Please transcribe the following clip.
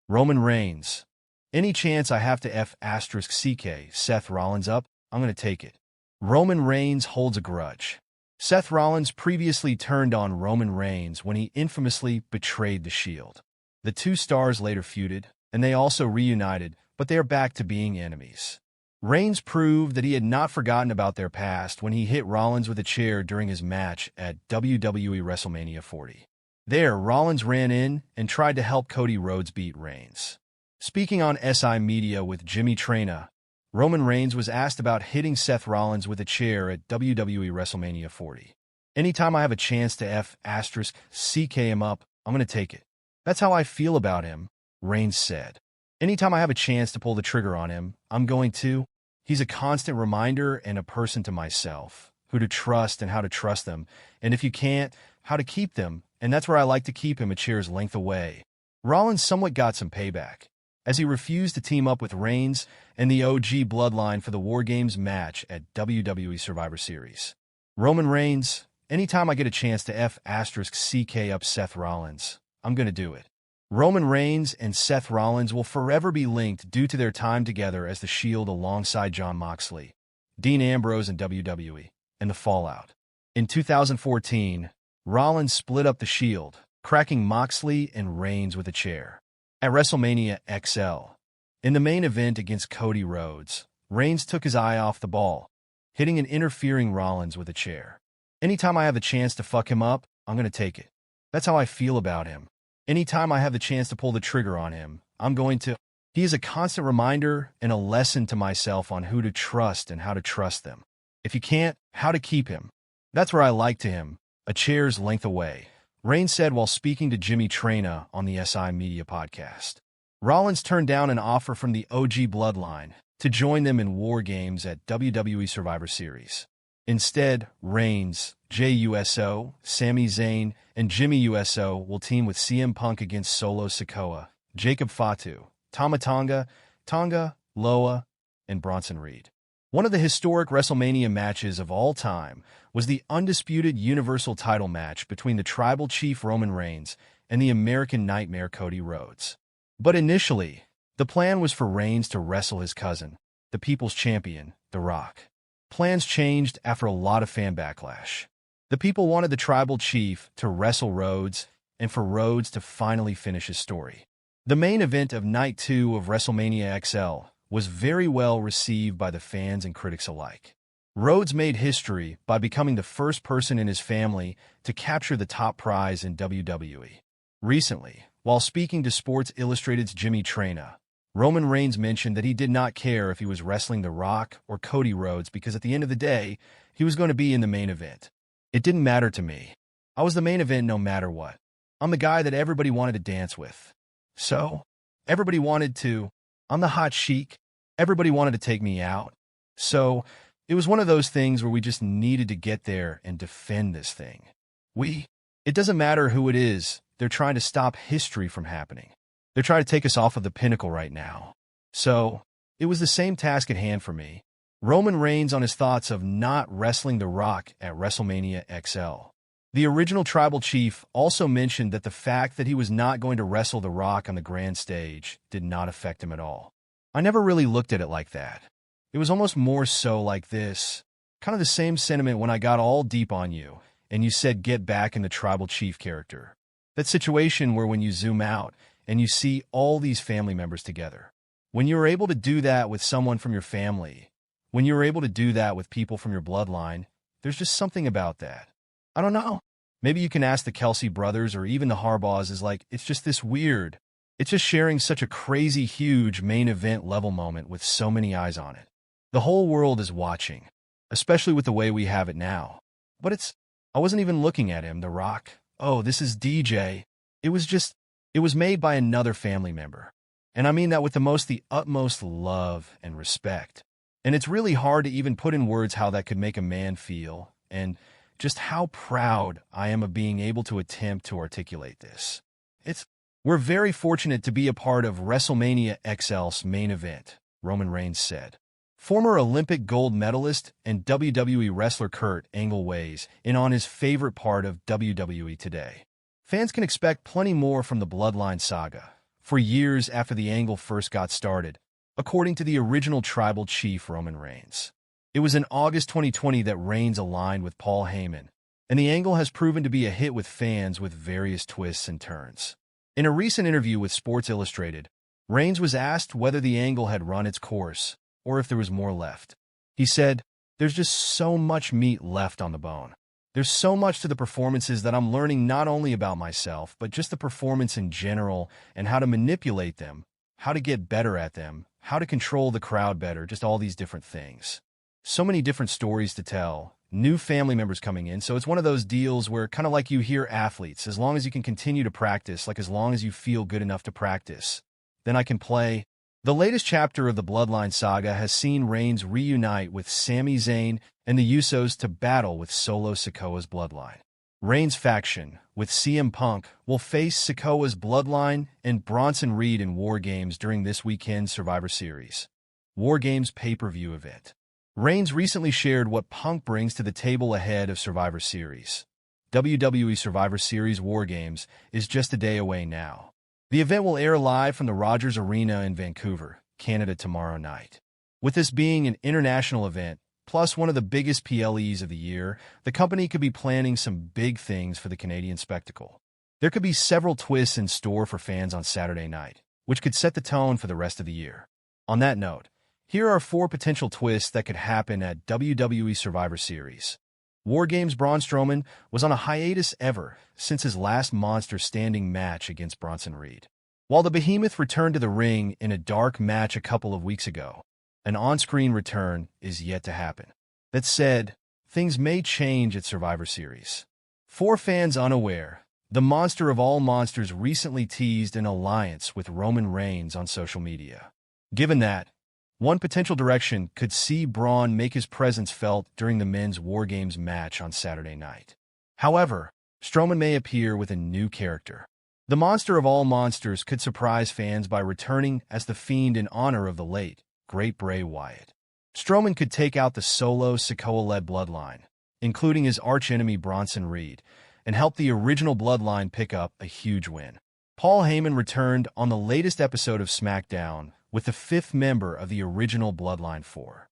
Roman Reigns. Any chance I have to F***CK Seth Rollins up, I'm going to take it. Roman Reigns holds a grudge. Seth Rollins previously turned on Roman Reigns when he infamously betrayed the Shield. The two stars later feuded, and they also reunited, but they are back to being enemies. Reigns proved that he had not forgotten about their past when he hit Rollins with a chair during his match at WWE WrestleMania 40. There, Rollins ran in and tried to help Cody Rhodes beat Reigns. Speaking on SI Media with Jimmy Trina, Roman Reigns was asked about hitting Seth Rollins with a chair at WWE WrestleMania 40. Anytime I have a chance to F***CK him up, I'm going to take it. That's how I feel about him, Reigns said. Anytime I have a chance to pull the trigger on him, I'm going to. He's a constant reminder and a person to myself, who to trust and how to trust them, and if you can't, how to keep them, and that's where I like to keep him a chair's length away. Rollins somewhat got some payback, as he refused to team up with Reigns and the OG Bloodline for the War Games match at WWE Survivor Series. Roman Reigns, anytime I get a chance to F***CK up Seth Rollins, I'm going to do it. Roman Reigns and Seth Rollins will forever be linked due to their time together as the Shield alongside Jon Moxley, Dean Ambrose in WWE, and the Fallout. In 2014, Rollins split up the Shield, cracking Moxley and Reigns with a chair. At WrestleMania XL, in the main event against Cody Rhodes, Reigns took his eye off the ball, hitting and interfering Rollins with a chair. Anytime I have a chance to fuck him up, I'm going to take it. That's how I feel about him. Anytime I have the chance to pull the trigger on him, I'm going to. He is a constant reminder and a lesson to myself on who to trust and how to trust them. If you can't, how to keep him. That's where I like to him, a chair's length away, Reigns said while speaking to Jimmy Trina on the SI Media podcast. Rollins turned down an offer from the OG Bloodline to join them in War Games at WWE Survivor Series. Instead, Reigns, Jey Uso, Sami Zayn, and Jimmy Uso will team with CM Punk against Solo Sikoa, Jacob Fatu, Tama Tonga, Loa, and Bronson Reed. One of the historic WrestleMania matches of all time was the undisputed Universal title match between the Tribal Chief Roman Reigns and the American Nightmare Cody Rhodes. But initially, the plan was for Reigns to wrestle his cousin, the People's Champion, The Rock. Plans changed after a lot of fan backlash. The people wanted the Tribal Chief to wrestle Rhodes and for Rhodes to finally finish his story. The main event of Night 2 of WrestleMania XL was very well received by the fans and critics alike. Rhodes made history by becoming the first person in his family to capture the top prize in WWE. Recently, while speaking to Sports Illustrated's Jimmy Trina, Roman Reigns mentioned that he did not care if he was wrestling The Rock or Cody Rhodes because at the end of the day, he was going to be in the main event. It didn't matter to me. I was the main event no matter what. I'm the guy that everybody wanted to dance with. So, everybody wanted to. I'm the hot chic. Everybody wanted to take me out. So, it was one of those things where we just needed to get there and defend this thing. It doesn't matter who it is, they're trying to stop history from happening. They're trying to take us off of the pinnacle right now. So, it was the same task at hand for me. Roman Reigns on his thoughts of not wrestling The Rock at WrestleMania XL. The original Tribal Chief also mentioned that the fact that he was not going to wrestle The Rock on the grand stage did not affect him at all. I never really looked at it like that. It was almost more so like this, kind of the same sentiment when I got all deep on you and you said get back in the Tribal Chief character. That situation where when you zoom out and you see all these family members together. When you're able to do that with someone from your family, when you're able to do that with people from your bloodline, there's just something about that. I don't know. Maybe you can ask the Kelsey brothers or even the Harbaughs is like, it's just this weird. It's just sharing such a crazy, huge main event level moment with so many eyes on it. The whole world is watching, especially with the way we have it now. But I wasn't even looking at him, The Rock. Oh, this is DJ. It was made by another family member. And I mean that with the utmost love and respect. And it's really hard to even put in words how that could make a man feel, and just how proud I am of being able to attempt to articulate this. We're very fortunate to be a part of WrestleMania XL's main event, Roman Reigns said. Former Olympic gold medalist and WWE wrestler Kurt Angle weighs in on his favorite part of WWE today. Fans can expect plenty more from the Bloodline saga, for years after the angle first got started, according to the original tribal chief Roman Reigns. It was in August 2020 that Reigns aligned with Paul Heyman, and the angle has proven to be a hit with fans with various twists and turns. In a recent interview with Sports Illustrated, Reigns was asked whether the angle had run its course or if there was more left. He said, "There's just so much meat left on the bone. There's so much to the performances that I'm learning not only about myself, but just the performance in general and how to manipulate them, how to get better at them, how to control the crowd better, just all these different things. So many different stories to tell, new family members coming in, so it's one of those deals where kind of like you hear athletes, as long as you can continue to practice, like as long as you feel good enough to practice, then I can play." The latest chapter of the Bloodline saga has seen Reigns reunite with Sami Zayn and the Usos to battle with Solo Sikoa's Bloodline. Reigns' faction, with CM Punk, will face Sikoa's Bloodline and Bronson Reed in War Games during this weekend's Survivor Series War Games pay-per-view event. Reigns recently shared what Punk brings to the table ahead of Survivor Series. WWE Survivor Series War Games is just a day away now. The event will air live from the Rogers Arena in Vancouver, Canada tomorrow night. With this being an international event, plus one of the biggest PLEs of the year, the company could be planning some big things for the Canadian spectacle. There could be several twists in store for fans on Saturday night, which could set the tone for the rest of the year. On that note, here are 4 potential twists that could happen at WWE Survivor Series. War Games. Braun Strowman was on a hiatus ever since his last monster standing match against Bronson Reed. While the Behemoth returned to the ring in a dark match a couple of weeks ago, an on-screen return is yet to happen. That said, things may change at Survivor Series. For fans unaware, the monster of all monsters recently teased an alliance with Roman Reigns on social media. Given that, one potential direction could see Braun make his presence felt during the men's War Games match on Saturday night. However, Strowman may appear with a new character. The monster of all monsters could surprise fans by returning as the Fiend in honor of the late, great Bray Wyatt. Strowman could take out the Solo Sikoa-led Bloodline, including his archenemy Bronson Reed, and help the original Bloodline pick up a huge win. Paul Heyman returned on the latest episode of SmackDown with the 5th member of the original Bloodline 4.